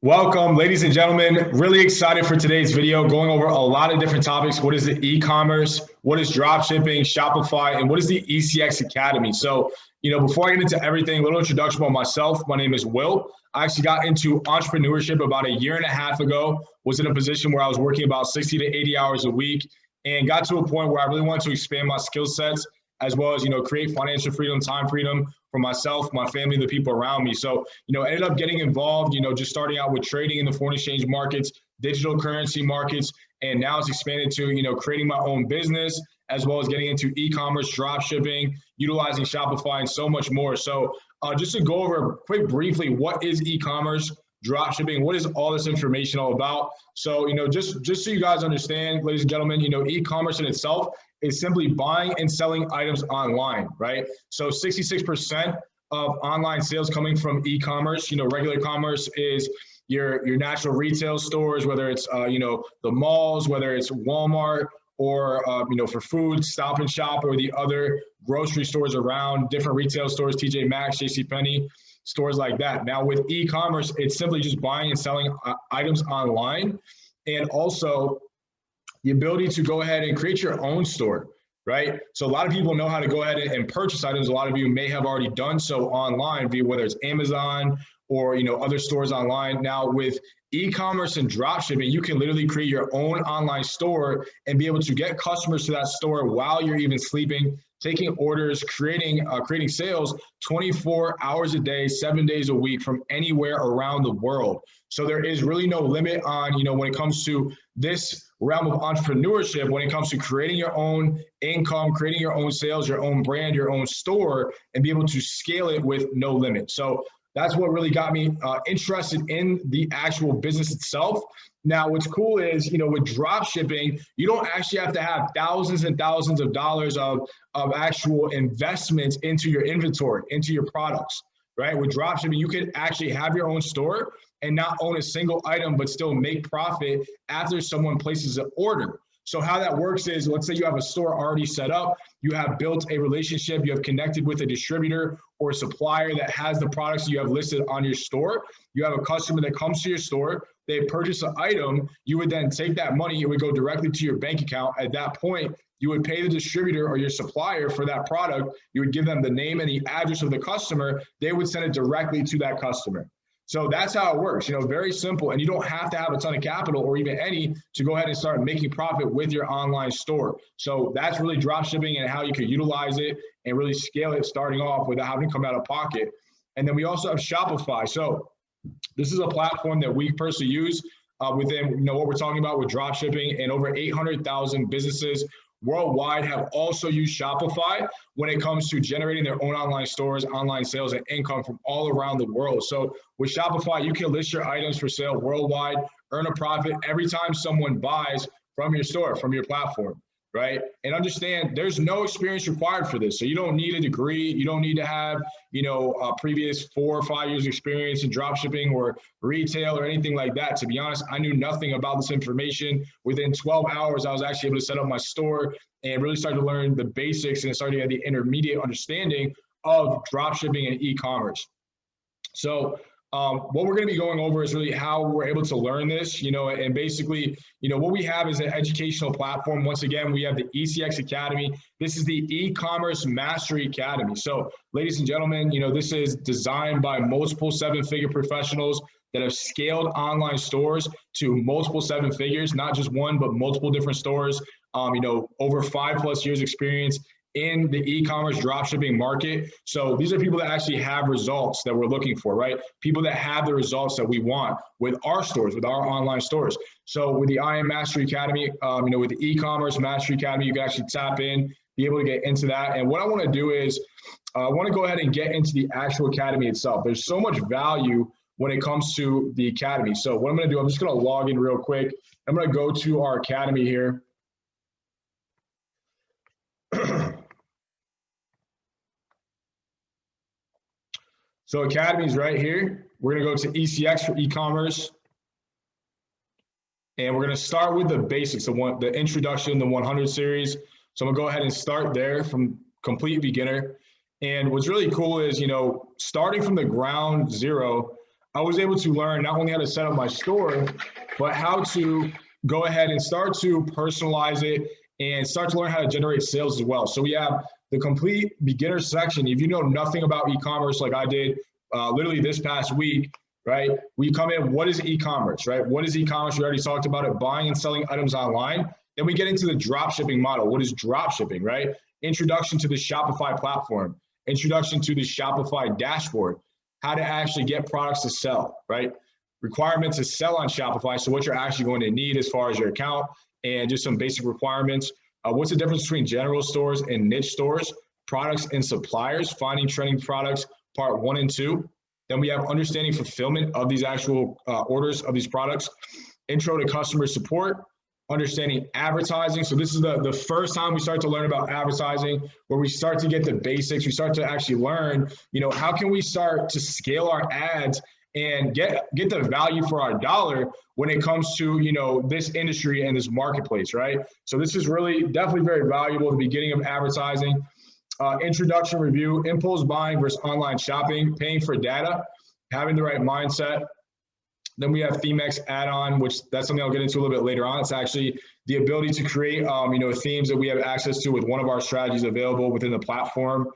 Welcome, ladies and gentlemen. Really excited for today's video, going over a lot of different topics. What is the e-commerce? What is dropshipping, Shopify, and what is the ECX Academy? So, before I get into everything, a little introduction about myself. My name is Will. I actually got into entrepreneurship about a year and a half ago, was in a position where I was working about 60 to 80 hours a week, and got to a point where I really wanted to expand my skill sets, as well as, create financial freedom, time freedom for myself, my family, the people around me. So, ended up getting involved, just starting out with trading in the foreign exchange markets, digital currency markets, and now it's expanded to, creating my own business, as well as getting into e-commerce, drop shipping, utilizing Shopify, and so much more. So just to go over quick briefly, what is e-commerce, drop shipping, what is all this information all about? So, just so you guys understand, ladies and gentlemen, e-commerce in itself is simply buying and selling items online, right? So 66% of online sales coming from e-commerce. Regular commerce is your natural retail stores, whether it's the malls, whether it's Walmart, or for food, Stop and Shop, or the other grocery stores around, different retail stores, TJ Maxx, JCPenney, stores like that. Now with e-commerce, it's simply just buying and selling items online, and also the ability to go ahead and create your own store, right? So a lot of people know how to go ahead and purchase items. A lot of you may have already done so online, via whether it's Amazon or other stores online. Now with e-commerce and dropshipping, you can literally create your own online store and be able to get customers to that store while you're even sleeping, taking orders, creating sales 24 hours a day, 7 days a week from anywhere around the world. So there is really no limit on, when it comes to this realm of entrepreneurship, when it comes to creating your own income, creating your own sales, your own brand, your own store, and be able to scale it with no limit. So that's what really got me interested in the actual business itself. Now, what's cool is, with drop shipping, you don't actually have to have thousands and thousands of dollars of actual investments into your inventory, into your products, right? With drop shipping, you can actually have your own store and not own a single item, but still make profit after someone places an order. So how that works is, let's say you have a store already set up, you have built a relationship, you have connected with a distributor or a supplier that has the products you have listed on your store. You have a customer that comes to your store, they purchase an item, you would then take that money, it would go directly to your bank account. At that point, you would pay the distributor or your supplier for that product. You would give them the name and the address of the customer. They would send it directly to that customer. So that's how it works, very simple. And you don't have to have a ton of capital or even any to go ahead and start making profit with your online store. So that's really drop shipping and how you can utilize it and really scale it starting off without having to come out of pocket. And then we also have Shopify. So this is a platform that we personally use within what we're talking about with drop shipping, and over 800,000 businesses worldwide have also used Shopify when it comes to generating their own online stores, online sales, and income from all around the world. So with Shopify, you can list your items for sale worldwide, earn a profit every time someone buys from your store, from your platform, right? And understand there's no experience required for this. So you don't need a degree. You don't need to have, a previous 4 or 5 years experience in drop shipping or retail or anything like that. To be honest, I knew nothing about this information. Within 12 hours, I was actually able to set up my store and really start to learn the basics and start to get the intermediate understanding of drop shipping and e-commerce. So what we're going to be going over is really how we're able to learn this, and basically, what we have is an educational platform. Once again, we have the ECX Academy. This is the e-commerce mastery academy. So ladies and gentlemen, this is designed by multiple 7-figure professionals that have scaled online stores to multiple 7 figures, not just one, but multiple different stores, over 5+ years experience in the e-commerce dropshipping market. So these are people that actually have results that we're looking for, right? People that have the results that we want with our stores, with our online stores. So with the IM Mastery Academy, with the e-commerce Mastery Academy, you can actually tap in, be able to get into that. And what I want to do is I want to go ahead and get into the actual academy itself. There's so much value when it comes to the academy. So what I'm going to do, I'm just going to log in real quick. I'm going to go to our academy here. So Academy is right here. We're going to go to ECX for e-commerce. And we're going to start with the basics, the introduction, the 100 series. So I'm going to go ahead and start there from complete beginner. And what's really cool is, starting from the ground zero, I was able to learn not only how to set up my store, but how to go ahead and start to personalize it and start to learn how to generate sales as well. So we have the complete beginner section. If you know nothing about e-commerce like I did literally this past week, right? We come in, what is e-commerce, right? What is e-commerce? We already talked about it, buying and selling items online. Then we get into the dropshipping model. What is dropshipping, right? Introduction to the Shopify platform, introduction to the Shopify dashboard, how to actually get products to sell, right? Requirements to sell on Shopify. So what you're actually going to need as far as your account and just some basic requirements. What's the difference between general stores and niche stores, products and suppliers, finding trending products, part 1 and 2. Then we have understanding fulfillment of these actual orders of these products, intro to customer support, understanding advertising. So this is the first time we start to learn about advertising, where we start to get the basics. We start to actually learn, how can we start to scale our ads and get the value for our dollar when it comes to, this industry and this marketplace, right? So this is really definitely very valuable at the beginning of advertising. Introduction review, impulse buying versus online shopping, paying for data, having the right mindset. Then we have Themex add-on, which that's something I'll get into a little bit later on. It's actually the ability to create, themes that we have access to with one of our strategies available within the platform.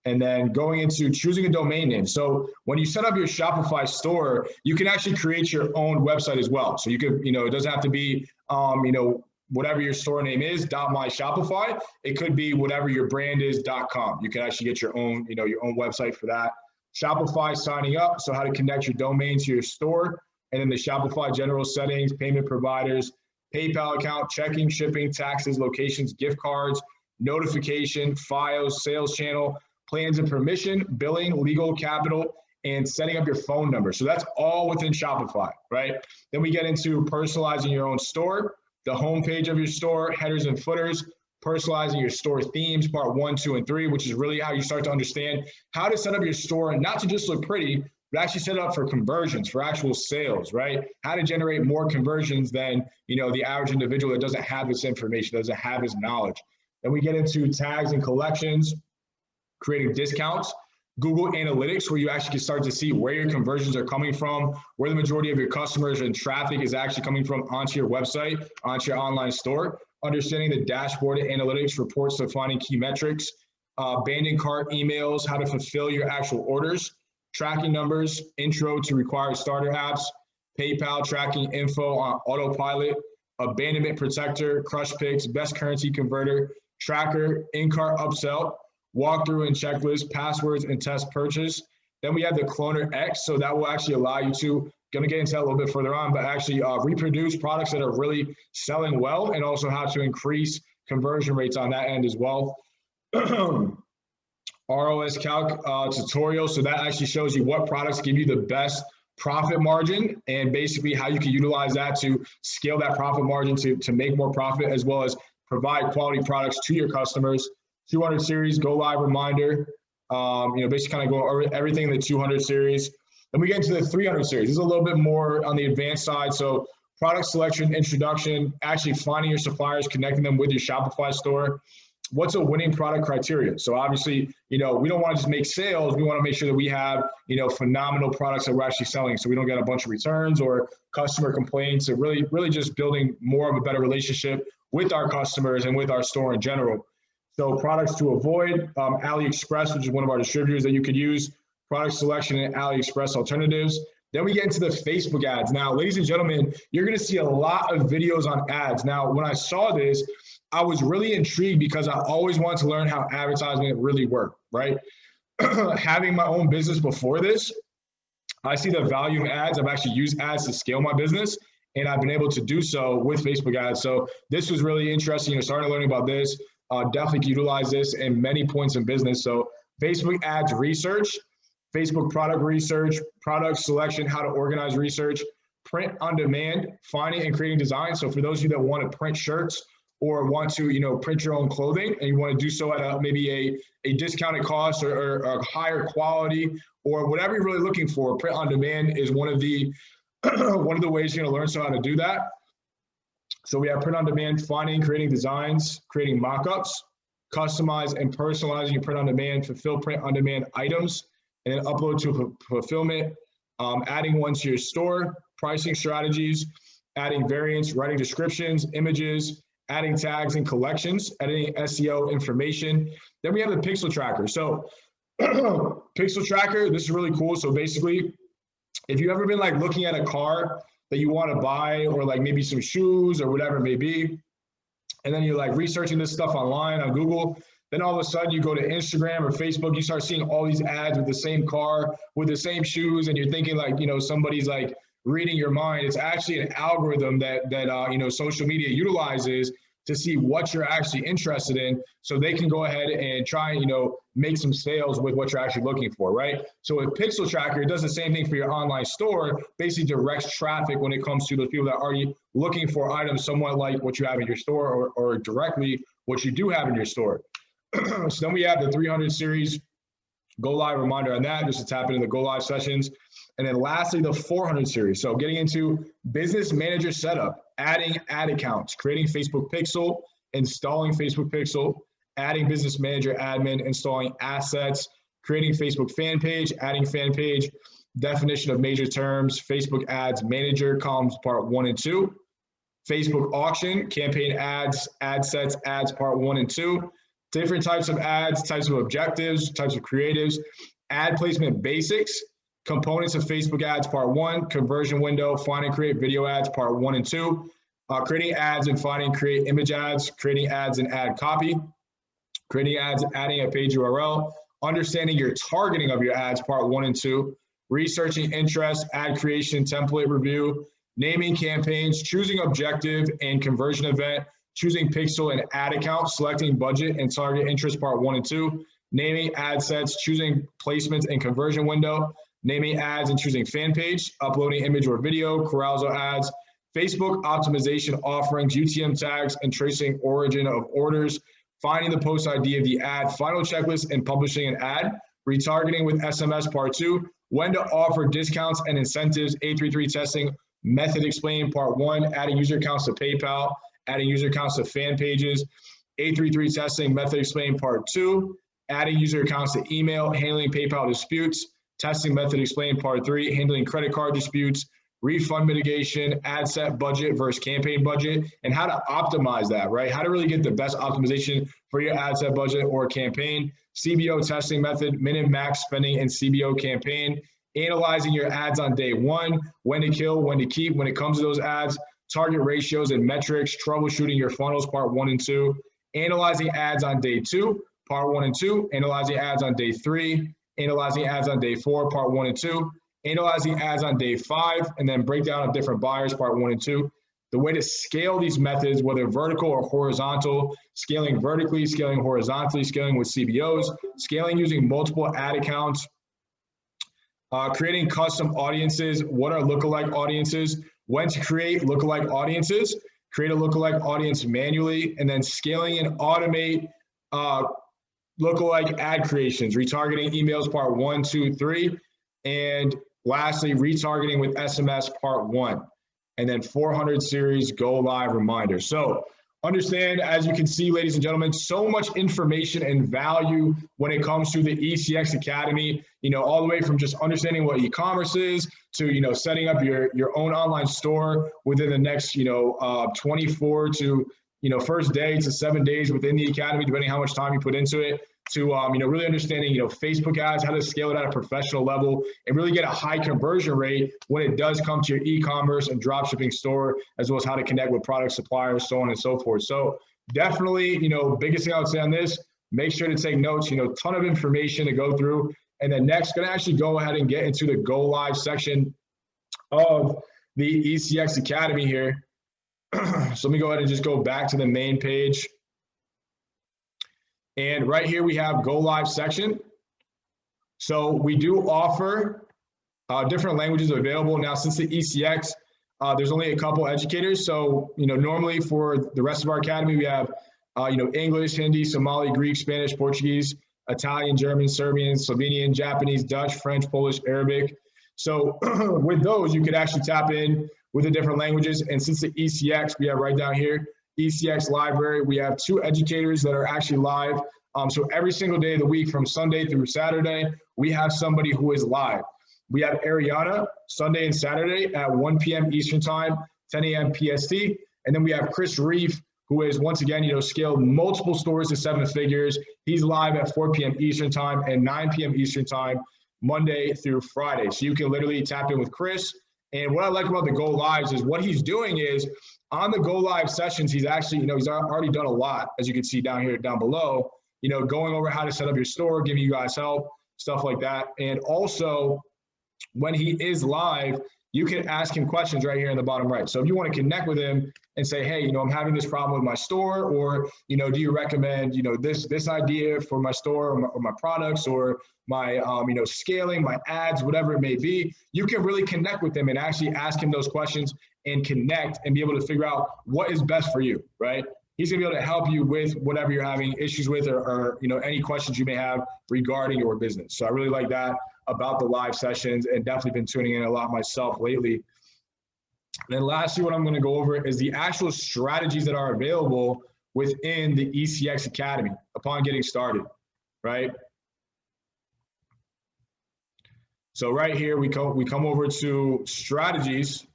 And then going into choosing a domain name. So when you set up your Shopify store, you can actually create your own website as well. So you could, it doesn't have to be, whatever your store name is, .myshopify. It could be whatever your brand is, .com. You can actually get your own, your own website for that. Shopify signing up, so how to connect your domain to your store. And then the Shopify general settings, payment providers, PayPal account, checking, shipping, taxes, locations, gift cards, notification, files, sales channel, plans and permission, billing, legal, capital, and setting up your phone number. So that's all within Shopify, right? Then we get into personalizing your own store, the homepage of your store, headers and footers, personalizing your store themes, part 1, 2, and 3, which is really how you start to understand how to set up your store, and not to just look pretty, but actually set it up for conversions, for actual sales, right? How to generate more conversions than, the average individual that doesn't have this information, doesn't have this knowledge. Then we get into tags and collections, creating discounts, Google Analytics, where you actually can start to see where your conversions are coming from, where the majority of your customers and traffic is actually coming from onto your website, onto your online store, understanding the dashboard and analytics reports to finding key metrics, abandoned cart emails, how to fulfill your actual orders, tracking numbers, intro to required starter apps, PayPal tracking info on autopilot, abandonment protector, crush picks, best currency converter, tracker, in-cart upsell, walkthrough and checklist, passwords and test purchase. Then we have the Cloner X, so that will actually allow you to, going to get into that a little bit further on, but actually reproduce products that are really selling well, and also how to increase conversion rates on that end as well. ROS Calc tutorial, so that actually shows you what products give you the best profit margin, and basically how you can utilize that to scale that profit margin to make more profit, as well as provide quality products to your customers. 200 series, go live reminder, basically kind of go over everything in the 200 series. Then we get into the 300 series. This is a little bit more on the advanced side. So product selection, introduction, actually finding your suppliers, connecting them with your Shopify store. What's a winning product criteria? So obviously, we don't want to just make sales. We want to make sure that we have, phenomenal products that we're actually selling, so we don't get a bunch of returns or customer complaints. And really just building more of a better relationship with our customers and with our store in general. So products to avoid, AliExpress, which is one of our distributors that you could use, product selection and AliExpress alternatives. Then we get into the Facebook ads. Now, ladies and gentlemen, you're going to see a lot of videos on ads. Now, when I saw this, I was really intrigued because I always wanted to learn how advertising really worked, right? Having my own business before this, I see the value in ads. I've actually used ads to scale my business, and I've been able to do so with Facebook ads. So this was really interesting, starting to learn about this. Definitely utilize this in many points in business. So Facebook ads research, Facebook product research, product selection, how to organize research, print on demand, finding and creating designs. So for those of you that want to print shirts or want to, print your own clothing, and you want to do so at maybe a discounted cost or a higher quality, or whatever you're really looking for, print on demand is one of the ways you're going to learn how to do that. So we have print on demand, finding, creating designs, creating mock-ups, customize and personalizing your print on demand, fulfill print on demand items, and then upload to fulfillment, adding one to your store, pricing strategies, adding variants, writing descriptions, images, adding tags and collections, editing SEO information. Then we have the pixel tracker. So pixel tracker, this is really cool. So basically, if you've ever been like looking at a car that you want to buy, or like maybe some shoes or whatever it may be, and then you're like researching this stuff online on Google, then all of a sudden you go to Instagram or Facebook, you start seeing all these ads with the same car, with the same shoes, and you're thinking like, somebody's like reading your mind. It's actually an algorithm that social media utilizes to see what you're actually interested in, so they can go ahead and try and, make some sales with what you're actually looking for, right? So with Pixel Tracker, it does the same thing for your online store, basically directs traffic when it comes to those people that are already looking for items somewhat like what you have in your store, or directly what you do have in your store. So then we have the 300 series, go live reminder on that, just to tap into the go live sessions. And then lastly, the 400 series. So getting into business manager setup, adding ad accounts, creating Facebook Pixel, installing Facebook Pixel, adding business manager admin, installing assets, creating Facebook fan page, adding fan page, definition of major terms, Facebook ads manager, columns part 1 and 2, Facebook auction, campaign ads, ad sets, ads part 1 and 2, different types of ads, types of objectives, types of creatives, ad placement basics, components of Facebook ads part 1, conversion window, find and create video ads part 1 and 2, creating ads and find and create image ads, creating ads and ad copy, creating ads, adding a page URL, understanding your targeting of your ads part 1 and 2, researching interest, ad creation, template review, naming campaigns, choosing objective and conversion event, choosing pixel and ad account, selecting budget and target interest part 1 and 2, naming ad sets, choosing placements and conversion window, naming ads and choosing fan page, uploading image or video, carousel ads, Facebook optimization offerings, UTM tags, and tracing origin of orders, finding the post ID of the ad, final checklist, and publishing an ad, retargeting with SMS part 2, when to offer discounts and incentives, A33 testing, method explained part 1, adding user accounts to PayPal, adding user accounts to fan pages, A33 testing, method explained part 2, adding user accounts to email, handling PayPal disputes, testing method explained part 3, handling credit card disputes, refund mitigation, ad set budget versus campaign budget, and how to optimize that, right? How to really get the best optimization for your ad set budget or campaign, CBO testing method, min and max spending in CBO campaign, analyzing your ads on day 1, when to kill, when to keep, when it comes to those ads, target ratios and metrics, troubleshooting your funnels part 1 and 2, analyzing ads on day 2, part 1 and 2, analyzing ads on day 3, analyzing ads on day 4, part 1 and 2, analyzing ads on day 5, and then breakdown of different buyers, part 1 and 2. The way to scale these methods, whether vertical or horizontal, scaling vertically, scaling horizontally, scaling with CBOs, scaling using multiple ad accounts, creating custom audiences, what are lookalike audiences, when to create lookalike audiences, create a lookalike audience manually, and then scaling and automate lookalike ad creations, retargeting emails part 1, 2, 3, and lastly, retargeting with SMS part 1, and then 400 series go live reminder. So understand, as you can see, ladies and gentlemen, so much information and value when it comes to the ECX Academy, all the way from just understanding what e-commerce is to, setting up your own online store within the next, 24 to, first day to 7 days within the Academy, depending how much time you put into it, to really understanding Facebook ads, how to scale it at a professional level, and really get a high conversion rate when it does come to your e-commerce and dropshipping store, as well as how to connect with product suppliers, so on and so forth. So definitely, biggest thing I would say on this, make sure to take notes, ton of information to go through. And then next, going to actually go ahead and get into the go live section of the ECX Academy here. So let me go ahead and just go back to the main page. And right here we have go live section. So we do offer different languages available. Now, since the ECX, there's only a couple educators. So, normally for the rest of our academy, we have, English, Hindi, Somali, Greek, Spanish, Portuguese, Italian, German, Serbian, Slovenian, Japanese, Dutch, French, Polish, Arabic. So with those, you could actually tap in with the different languages. And since the ECX, we have right down here, ECX library, we have 2 educators that are actually live. So every single day of the week from Sunday through Saturday, we have somebody who is live. We have Ariana Sunday and Saturday at 1 p.m. Eastern time, 10 a.m. PST. And then we have Chris Reef, who is, once again, scaled multiple stores to 7 figures. He's live at 4 p.m. Eastern time and 9 p.m. Eastern time, Monday through Friday. So you can literally tap in with Chris. And what I like about the Go Lives is what he's doing is on the Go Live sessions, he's actually, he's already done a lot, as you can see down below, going over how to set up your store, giving you guys help, stuff like that. And also, when he is live, you can ask him questions right here in the bottom right. So if you want to connect with him and say, hey, I'm having this problem with my store, or, do you recommend, this idea for my store or my products, or my, scaling, my ads, whatever it may be, you can really connect with him and actually ask him those questions and connect and be able to figure out what is best for you, right? He's gonna be able to help you with whatever you're having issues with, or any questions you may have regarding your business. So I really like that about the live sessions, and definitely been tuning in a lot myself lately. And then lastly, what I'm gonna go over is the actual strategies that are available within the ECX Academy upon getting started, right? So right here, we come over to strategies.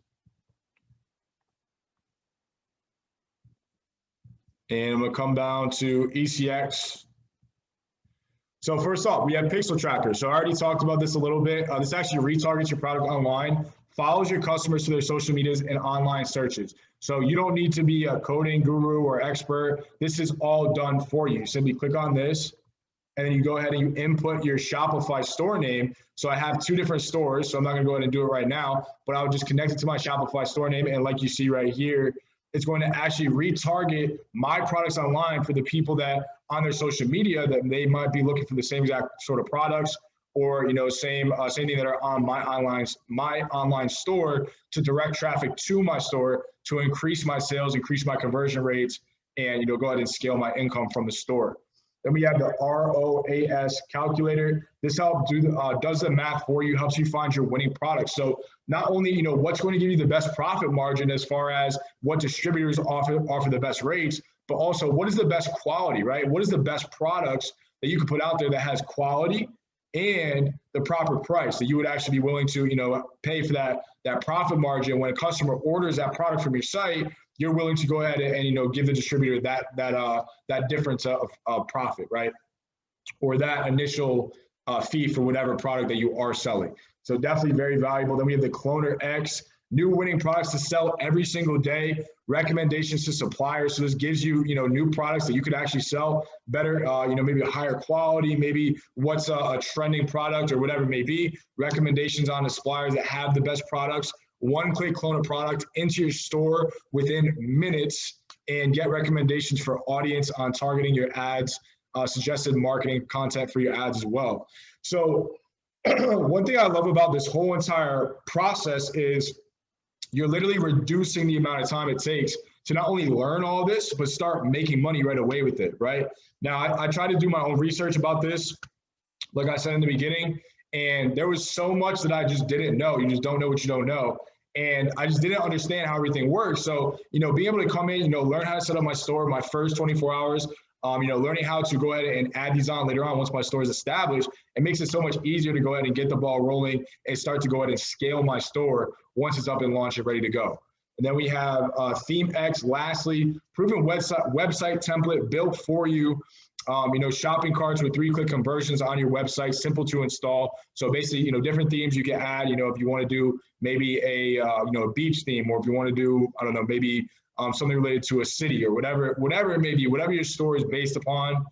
And I'm gonna come down to ECX. So first off, we have Pixel Tracker. So I already talked about this a little bit. This actually retargets your product online, follows your customers to their social medias and online searches. So you don't need to be a coding guru or expert. This is all done for you. Simply click on this, and then you go ahead and you input your Shopify store name. So I have 2 different stores, so I'm not gonna go ahead and do it right now, but I'll just connect it to my Shopify store name. And like you see right here, it's going to actually retarget my products online for the people that on their social media that they might be looking for the same exact sort of products, or same thing that are on my online store, to direct traffic to my store to increase my sales, increase my conversion rates, and go ahead and scale my income from the store. Then we have the Roas Calculator. This does the math for you, helps you find your winning products. So not only what's going to give you the best profit margin as far as what distributors offer the best rates, but also what is the best quality, right? What is the best products that you can put out there that has quality and the proper price that you would actually be willing to pay for that profit margin. When a customer orders that product from your site, you're willing to go ahead and give the distributor that difference of profit, right? Or that initial fee for whatever product that you are selling. So definitely very valuable. Then we have the Cloner X, new winning products to sell every single day, recommendations to suppliers. So this gives you, new products that you could actually sell better, maybe a higher quality, maybe what's a trending product or whatever it may be, recommendations on the suppliers that have the best products. One-click clone a product into your store within minutes and get recommendations for audience on targeting your ads, suggested marketing content for your ads as well. So one thing I love about this whole entire process is you're literally reducing the amount of time it takes to not only learn all this, but start making money right away with it, right? Now, I tried to do my own research about this, like I said in the beginning, and there was so much that I just didn't know. You just don't know what you don't know. And I just didn't understand how everything works. So, being able to come in, learn how to set up my store, my first 24 hours, learning how to go ahead and add these on later on once my store is established, it makes it so much easier to go ahead and get the ball rolling and start to go ahead and scale my store once it's up and launched and ready to go. And then we have Themex, lastly, proven website template built for you. Shopping carts with 3-click conversions on your website, simple to install. So basically, different themes you can add, if you want to do maybe a beach theme, or if you want to do, I don't know, maybe something related to a city or whatever it may be, whatever your store is based upon,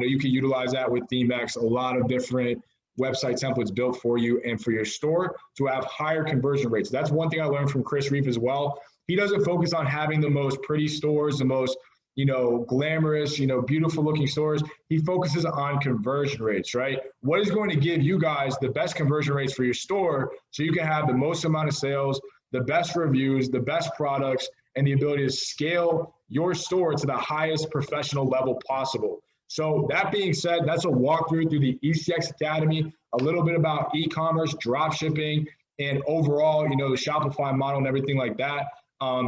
you can utilize that with Themex. A lot of different website templates built for you and for your store to have higher conversion rates. That's one thing I learned from Chris Reef as well. He doesn't focus on having the most pretty stores, the most glamorous, beautiful looking stores. He focuses on conversion rates, right? What is going to give you guys the best conversion rates for your store so you can have the most amount of sales, the best reviews, the best products, and the ability to scale your store to the highest professional level possible. So that being said, that's a walkthrough through the ECX Academy, a little bit about e-commerce, drop shipping, and overall, the Shopify model and everything like that.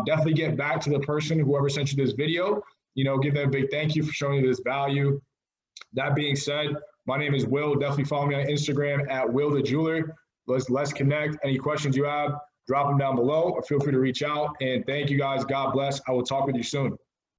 Definitely get back to the person, whoever sent you this video, give them a big thank you for showing you this value. That being said, my name is Will. Definitely follow me on Instagram at Will the Jeweler. Let's connect. Any questions you have, drop them down below or feel free to reach out. And thank you guys. God bless. I will talk with you soon.